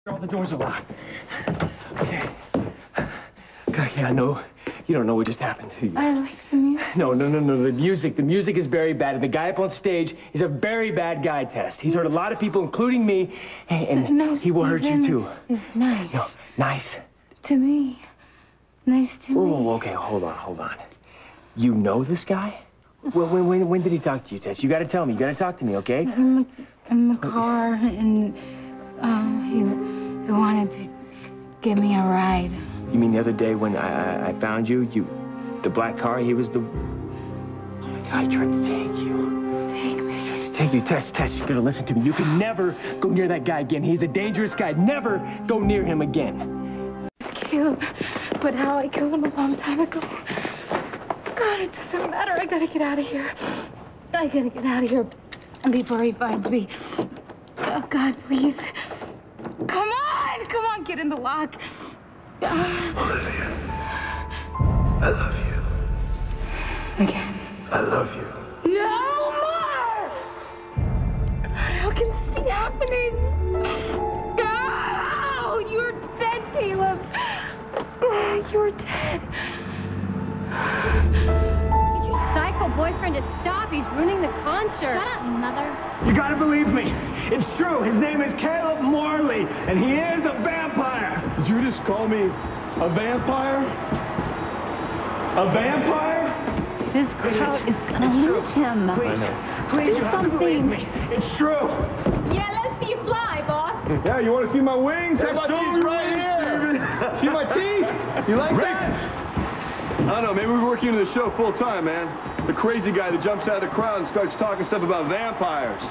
All the doors are locked. Okay. Okay, I know you don't know what just happened to you. I like the music. No. The music is very bad. And the guy up on stage is a very bad guy, Tess. He's hurt a lot of people, including me, and no, he will hurt you too. It's nice. No, nice. To me. Nice to me. Oh, okay, hold on. You know this guy? Well, when did he talk to you, Tess? You gotta tell me. You gotta talk to me, okay? In the car, and he wanted to give me a ride. You mean the other day when I found you? The black car, he was the... Oh my God, he tried to take you. Take me. Take you, Tess, you gotta listen to me. You can never go near that guy again. He's a dangerous guy. Never go near him again. It's Caleb, but how I killed him a long time ago. God, it doesn't matter. I gotta get out of here. I gotta get out of here before he finds me. Oh, God, please. Come on, get in the lock. Olivia, I love you. Again. I love you. No more! God, how can this be happening? Oh, you're dead, Caleb. You're dead. Get your psycho boyfriend to stop. He's ruining the concert. Shut up, mother. You gotta believe me. It's true. His name is Caleb Morley, and he is a vampire. Did you just call me a vampire? A vampire? This crowd is gonna lynch him. Please, Do you have to believe something. me. It's true. Yeah, let's see you fly, boss. Yeah, you want to see my wings? Hey, How about show these me right wings, here? See my teeth? You like that? I don't know, maybe we're working into the show full time, man. The crazy guy that jumps out of the crowd and starts talking stuff about vampires.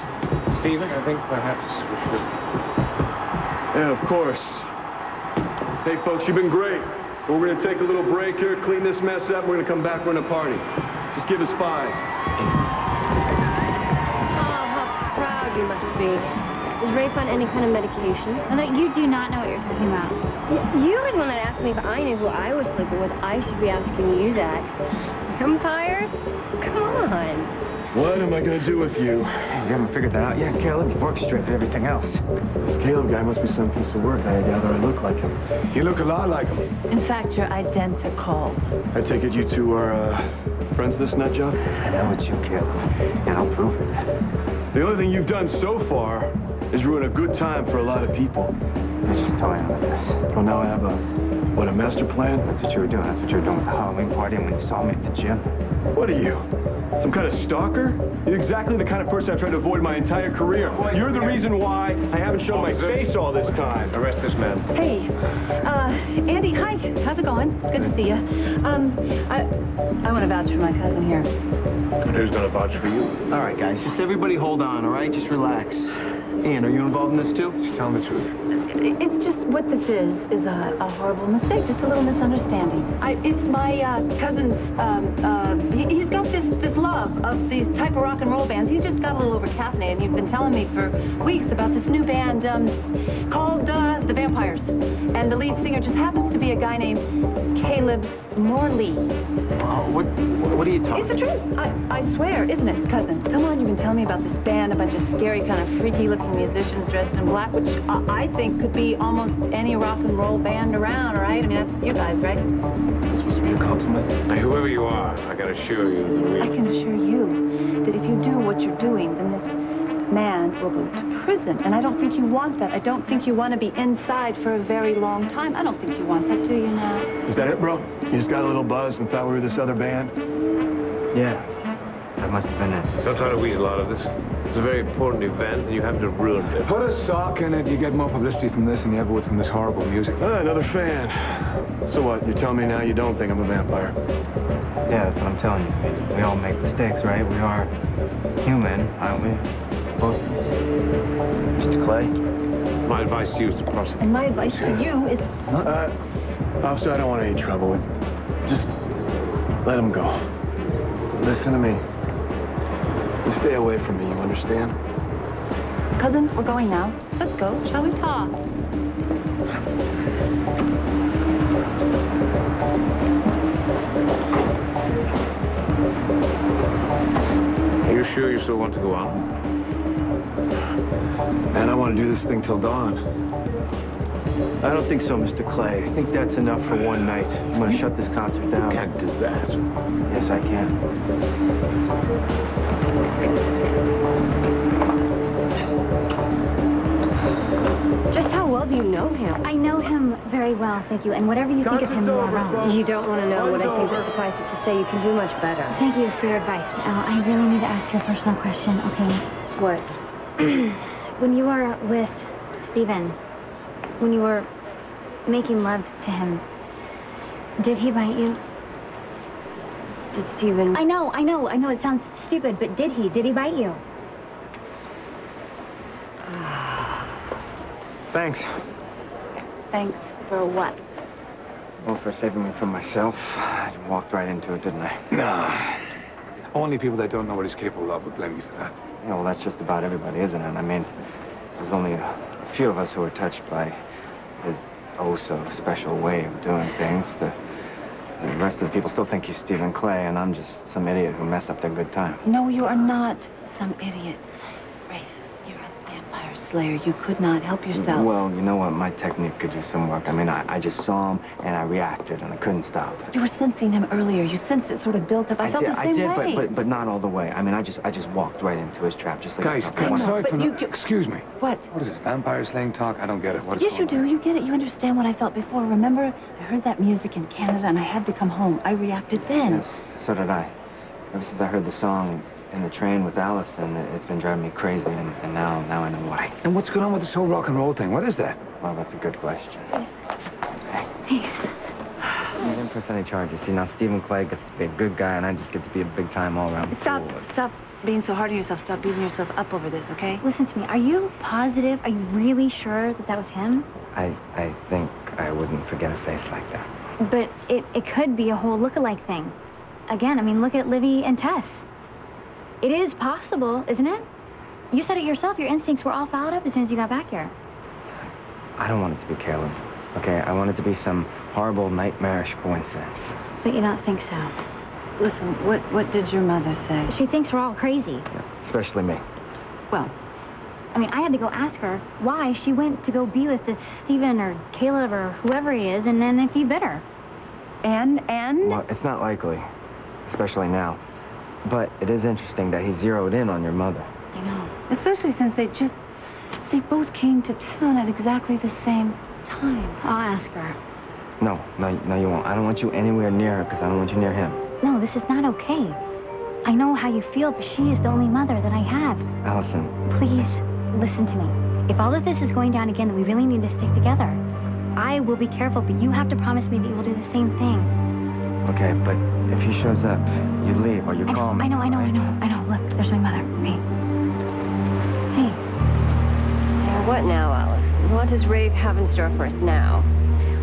Stephen, I think perhaps we should... Yeah, of course. Hey, folks, you've been great. We're going to take a little break here, clean this mess up. We're going to come back, we're going to party. Just give us 5. Oh, how proud you must be. Is Rafe on any kind of medication? Mother, you do not know what you're talking about. You were the one that asked me if I knew who I was sleeping with. I should be asking you that. Vampires? Come on. What am I going to do with you? You haven't figured that out yet, Caleb. You've orchestrated everything else. This Caleb guy must be some piece of work. I gather I look like him. You look a lot like him. In fact, you're identical. I take it you two are, friends of this nut job? I know it's you, Caleb, and I'll prove it. The only thing you've done so far is ruin a good time for a lot of people. You're just toying with this. Well, now I have a master plan? That's what you were doing. That's what you were doing with the Halloween party and when you saw me at the gym. What are you? Some kind of stalker? You're exactly the kind of person I've tried to avoid my entire career. You're the reason why I haven't shown my face all this time. Arrest this man. Hey, Andy, hi. How's it going? Good to see you. I want to vouch for my cousin here. And who's gonna vouch for you? All right, guys, just everybody hold on, all right? Just relax. Ian, are you involved in this too? Just tell him the truth. It's just what this is a horrible mistake, just a little misunderstanding. It's my cousin's, he's got this love of these type of rock and roll bands. He's just got a little over-caffeinated. He's been telling me for weeks about this new band called The Vampires. And the lead singer just happens to be a guy named Caleb Morley. What are you talking about? It's the truth. I swear, isn't it, cousin? Come on, you've been telling me about this band, a bunch of scary, kind of freaky-looking musicians dressed in black, which I think could be almost any rock and roll band around, right? I mean, that's you guys, right? It's supposed to be a compliment. Now, whoever you are, I can assure you I can assure you that if you do what you're doing, then this man will go to prison. And I don't think you want that. I don't think you want to be inside for a very long time. I don't think you want that, do you now? Is that it, bro? You just got a little buzz and thought we were this other band? Yeah, that must have been it. Don't try to weasel out of this. It's a very important event, and you haven't ruined it. Put a sock in it. You get more publicity from this than you ever would from this horrible music. Another fan. So what? You're telling me now you don't think I'm a vampire? Yeah, that's what I'm telling you. I mean, we all make mistakes, right? We are human, aren't we? Both of us. Mr. Clay? My advice to you is to prosecute. And my advice to you is... Officer, I don't want any trouble. Just let him go. Listen to me. You stay away from me, you understand? Cousin, we're going now. Let's go. Shall we talk? Are you sure you still want to go on? Man, I want to do this thing till dawn. I don't think so, Mr. Clay. I think that's enough for one night. I'm gonna shut this concert down. You can't do that. Yes, I can. Just how well do you know him? I know him very well, thank you. And whatever you think of him, you are wrong. You don't want to know what I think, but suffice it to say, you can do much better. Thank you for your advice. Now, I really need to ask you a personal question, okay? What? When you were with Steven, when you were making love to him, did he bite you? Did Steven? I know, it sounds stupid, but did he? Did he bite you? Thanks. Thanks for what? Well, for saving me from myself. I walked right into it, didn't I? Nah. Only people that don't know what he's capable of would blame you for that. Yeah, well, that's just about everybody, isn't it? I mean, there's only a few of us who were touched by his oh-so-special way of doing things. The rest of the people still think he's Stephen Clay, and I'm just some idiot who messed up their good time. No, you are not some idiot. Rafe, you're a vampire slayer. You could not help yourself. Well, you know what? My technique could do some work. I mean, I just saw him, and I reacted, and I couldn't stop. You were sensing him earlier. You sensed it sort of built up. I felt the same way. I did, but not all the way. I mean, I just walked right into his trap, just like... Guys, sorry for... Excuse me. What? What is this, vampire slaying talk? I don't get it. What is Yes, you going do. on? You get it. You understand what I felt before. Remember, I heard that music in Canada, and I had to come home. I reacted then. Yes, so did I. Ever since I heard the song in the train with Allison, it's been driving me crazy, and now I know why. And what's going on with this whole rock and roll thing? What is that? Well, that's a good question. Hey. You didn't press any charges. See, now Stephen Clay gets to be a good guy, and I just get to be a big-time all-around fool. Stop being so hard on yourself. Stop beating yourself up over this, okay? Listen to me. Are you positive? Are you really sure that that was him? I think I wouldn't forget a face like that. But it could be a whole look-alike thing. Again, I mean, look at Livy and Tess. It is possible, isn't it? You said it yourself. Your instincts were all fouled up as soon as you got back here. I don't want it to be Caleb, okay? I want it to be some horrible, nightmarish coincidence. But you don't think so? Listen, what did your mother say? She thinks we're all crazy. Yeah, especially me. Well, I mean, I had to go ask her why she went to go be with this Steven or Caleb or whoever he is, and then if he bit her. And? Well, it's not likely, especially now. But it is interesting that he zeroed in on your mother. I know. Especially since they both came to town at exactly the same time. I'll ask her. No, you won't. I don't want you anywhere near her, because I don't want you near him. No, this is not okay. I know how you feel, but she is the only mother that I have. Allison. Please, listen to me. If all of this is going down again, then we really need to stick together. I will be careful, but you have to promise me that you will do the same thing. Okay, but if he shows up, you leave or you call me. I know. Look, there's my mother. Hey. What now, Allison? What does Rafe have in store for us now?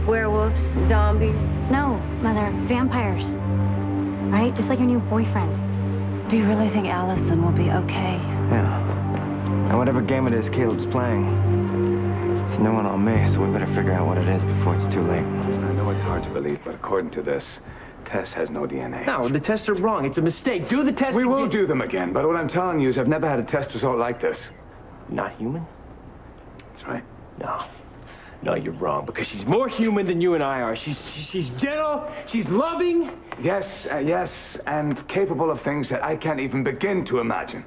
Werewolves? Zombies? No, Mother. Vampires. Right? Just like your new boyfriend. Do you really think Allison will be okay? Yeah. And whatever game it is Caleb's playing, it's no one on me, so we better figure out what it is before it's too late. I know it's hard to believe, but according to this, Tess has no DNA. No, the tests are wrong. It's a mistake. Do the test We again. will do them again, but what I'm telling you is I've never had a test result like this. Not human? That's right. No, you're wrong, because she's more human than you and I are. She's gentle, she's loving. Yes, and capable of things that I can't even begin to imagine.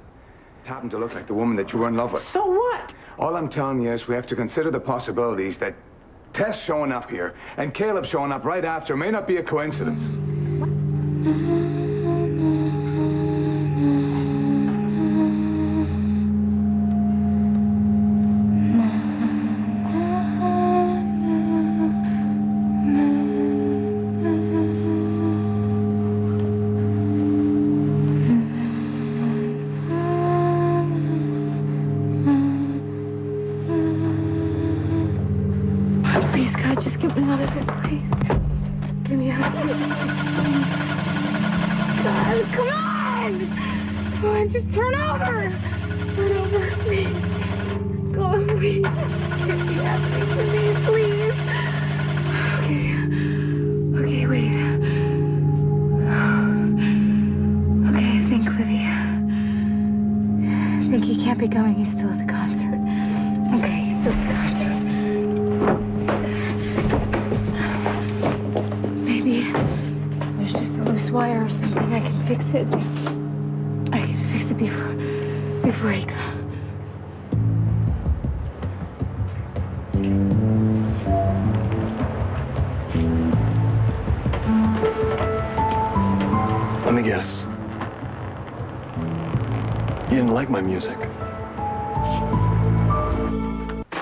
It happened to look like the woman that you were in love with. So what? All I'm telling you is we have to consider the possibilities that Tess showing up here and Caleb showing up right after may not be a coincidence. Please, God, just get me out of this place. Get me out of here. God, come on! Come on, just turn over! Turn over, please. God, please. Get me out of here, please. Okay, wait. Okay, I think, Livy. I think he can't be coming. He's still at the concert. Okay, he's still at the concert. fix it. I can fix it before he comes. Let me guess. You didn't like my music.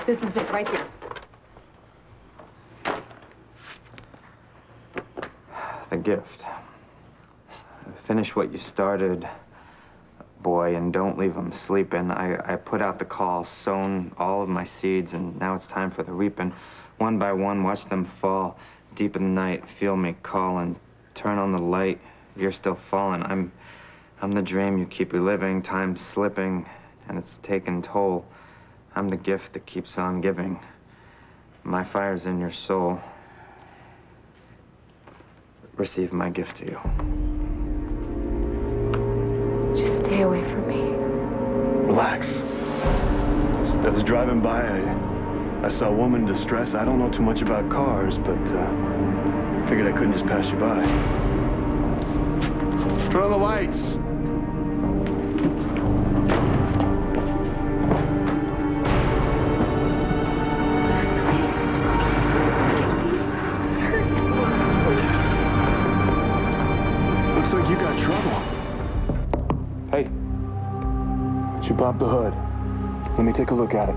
This is it right here. The gift. Finish what you started, boy, and don't leave them sleeping. I put out the call, sown all of my seeds, and now it's time for the reaping. One by one, watch them fall. Deep in the night, feel me calling. Turn on the light, you're still falling. I'm the dream you keep reliving. Time's slipping, and it's taking toll. I'm the gift that keeps on giving. My fire's in your soul. Receive my gift to you. Just stay away from me. Relax. I was driving by. I saw a woman in distress. I don't know too much about cars, but figured I couldn't just pass you by. Turn on the lights. Looks like you got trouble. Hey, why don't you pop the hood? Let me take a look at it.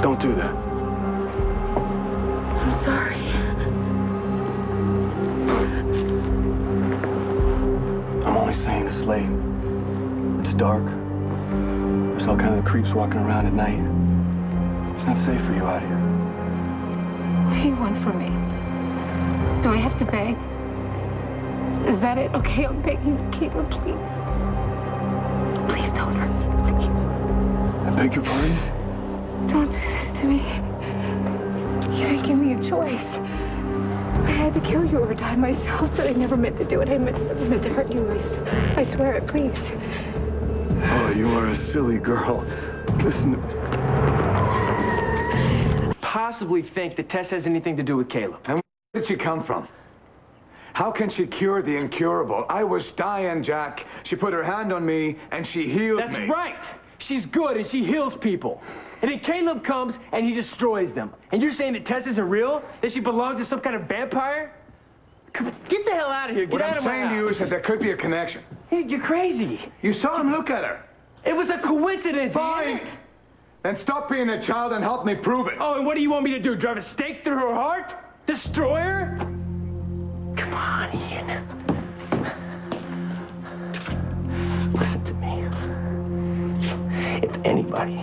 Don't do that. I'm sorry. I'm only saying it's late. It's dark. There's all kinds of creeps walking around at night. It's not safe for you out here. What do you want from me? Do I have to beg? Is that it? Okay, I'm begging you, Caleb, please. Please don't hurt me, please. I beg your pardon? Don't do this to me. You didn't give me a choice. I had to kill you or die myself, but I never meant to do it. I never meant to hurt you. I swear it, please. Oh, you are a silly girl. Listen to me. Possibly think that Tess has anything to do with Caleb. And where did she come from? How can she cure the incurable? I was dying, Jack. She put her hand on me and she healed me. That's right. She's good and she heals people. And then Caleb comes and he destroys them. And you're saying that Tess isn't real? That she belongs to some kind of vampire? Get the hell out of here. Get out of my house. What I'm saying to you is that there could be a connection. Hey, you're crazy. You saw him look at her. It was a coincidence. Fine. Then stop being a child and help me prove it. Oh, and what do you want me to do? Drive a stake through her heart? Destroy her? Come on, Ian. Listen to me. If anybody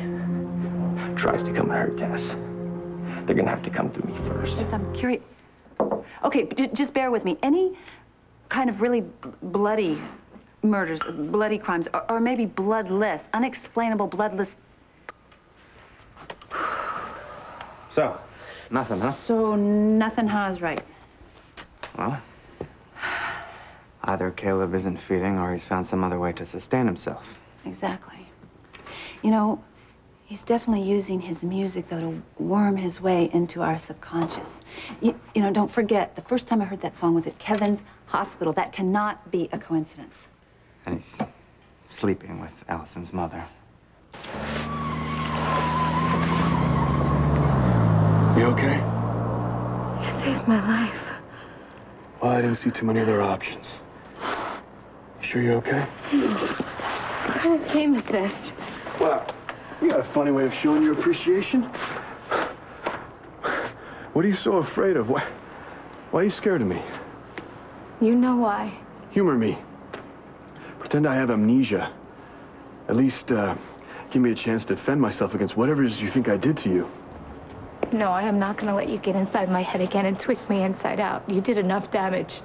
tries to come and hurt Tess, they're gonna have to come through me first. Just, I'm curious. Okay, just bear with me. Any kind of really bloody murders, bloody crimes, or maybe bloodless, unexplainable bloodless... So, nothing, huh? So, nothing, huh, is right. Well, either Caleb isn't feeding or he's found some other way to sustain himself. Exactly. You know, he's definitely using his music, though, to worm his way into our subconscious. You know, don't forget, the first time I heard that song was at Kevin's hospital. That cannot be a coincidence. And he's sleeping with Allison's mother. You okay? You saved my life. Well, I didn't see too many other options. You sure you're okay? What kind of game is this? Well, you got a funny way of showing your appreciation. What are you so afraid of? Why are you scared of me? You know why. Humor me. Pretend I have amnesia. At least, give me a chance to defend myself against whatever it is you think I did to you. No, I am not going to let you get inside my head again and twist me inside out. You did enough damage.